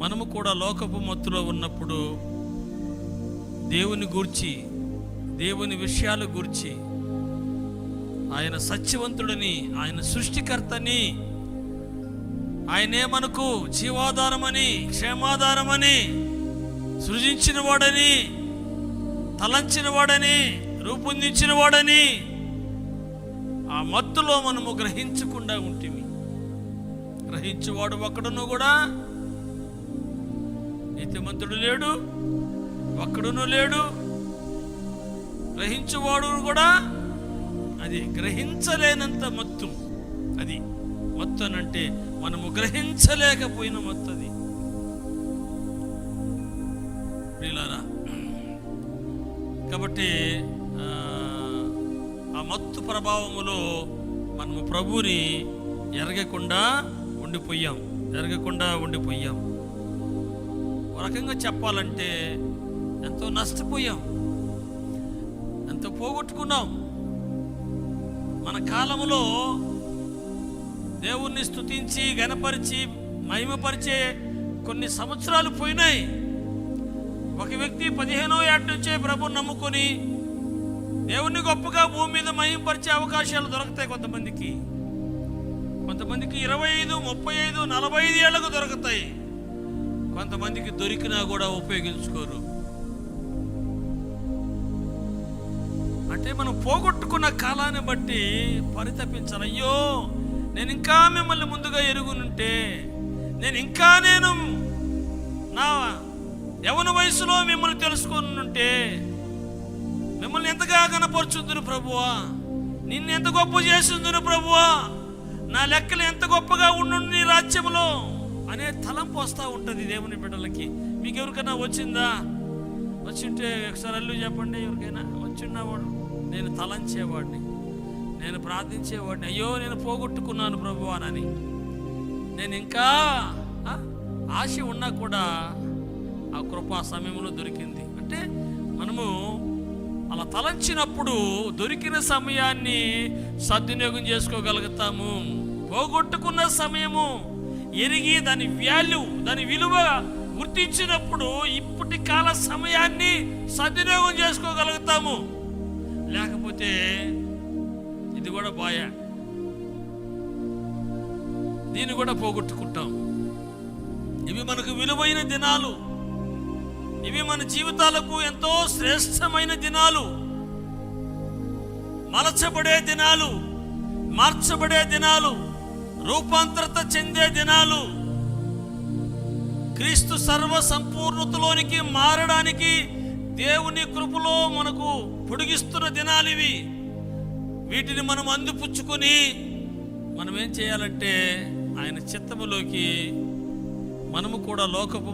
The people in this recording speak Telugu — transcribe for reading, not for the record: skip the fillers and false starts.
మనము కూడా లోకపు మత్తులో ఉన్నప్పుడు దేవుని గూర్చి, దేవుని విషయాలు గూర్చి, ఆయన సత్యవంతుడని, ఆయన సృష్టికర్తని, ఆయనే మనకు జీవాధారమని, క్షేమాధారమని, సృజించిన వాడని, తలంచిన వాడని, రూపొందించిన వాడని ఆ మత్తులో మనము గ్రహించకుండా ఉంటిమి. గ్రహించేవాడు ఒక్కడును కూడా, నీతిమంతుడు లేడు, ఒక్కడును లేడు. గ్రహించేవాడు కూడా అది గ్రహించలేనంత మత్తు. అది మత్తు అనంటే మనము గ్రహించలేకపోయిన మత్తు. అది ప్రియులారా, కాబట్టి ఆ మత్తు ప్రభావములో మనము ప్రభువుని ఎరగకుండా ఉండిపోయాం. ఒక రకంగా చెప్పాలంటే ఎంతో నష్టపోయాం, ఎంతో పోగొట్టుకున్నాం. మన కాలములో దేవుణ్ణి స్తుతించి, ఘనపరిచి, మహిమపరిచే కొన్ని సంవత్సరాలు పోయినాయి. ఒక వ్యక్తి 15వ ఏట నుంచే ప్రభుని నమ్ముకొని దేవుణ్ణి గొప్పగా భూమి మీద మహిమపరిచే అవకాశాలు దొరుకుతాయి. కొంతమందికి 25, 35, 45 ఏళ్లకు దొరుకుతాయి. కొంతమందికి దొరికినా కూడా ఉపయోగించుకోరు. అంటే మనం పోగొట్టుకున్న కాలాన్ని బట్టి పరితపించాలి. అయ్యో, నేను ఇంకా మిమ్మల్ని ముందుగా ఎరుగునుంటే, నేను నా యవ్వన వయసులో మిమ్మల్ని తెలుసుకునుంటే, మిమ్మల్ని ఎంతగా కనపరుచుందును ప్రభువా, నిన్ను ఎంత గొప్ప చేసిందును ప్రభువా, నా లెక్కలు ఎంత గొప్పగా ఉండు నీ రాజ్యంలో అనే తలంపు వస్తూ ఉంటుంది దేవుని బిడ్డలకి. మీకు ఎవరికైనా వచ్చిందా? వచ్చింటే ఒకసారి అల్లు చెప్పండి. ఎవరికైనా వచ్చిన్నవాడు, నేను తలంచేవాడిని, నేను ప్రార్థించేవాడిని, అయ్యో నేను పోగొట్టుకున్నాను ప్రభువా అని. నేను ఇంకా ఆశ ఉన్నా కూడా ఆ కృపా సమయంలో దొరికింది. అంటే మనము అలా తలంచినప్పుడు దొరికిన సమయాన్ని సద్వినియోగం చేసుకోగలుగుతాము. పోగొట్టుకున్న సమయము ఎరిగి దాని వాల్యూ, దాని విలువ గుర్తించినప్పుడు ఇప్పటి కాల సమయాన్ని సద్వినియోగం చేసుకోగలుగుతాము. లేకపోతే ఇది కూడా బాయ, దీన్ని కూడా పోగొట్టుకుంటాం. ఇవి మనకు విలువైన దినాలు, ఇవి మన జీవితాలకు ఎంతో శ్రేష్టమైన దినాలు, మలచబడే దినాలు, మార్చబడే దినాలు, రూపాంతరత చెందే దినాలు, క్రీస్తు సర్వ సంపూర్ణతలోనికి మారడానికి దేవుని కృపలో మనకు పొడిగిస్తున్న దినాలు ఇవి. వీటిని మనం అందిపుచ్చుకొని మనం ఏం చేయాలంటే ఆయన చిత్తములోకి మనము కూడా లోకపు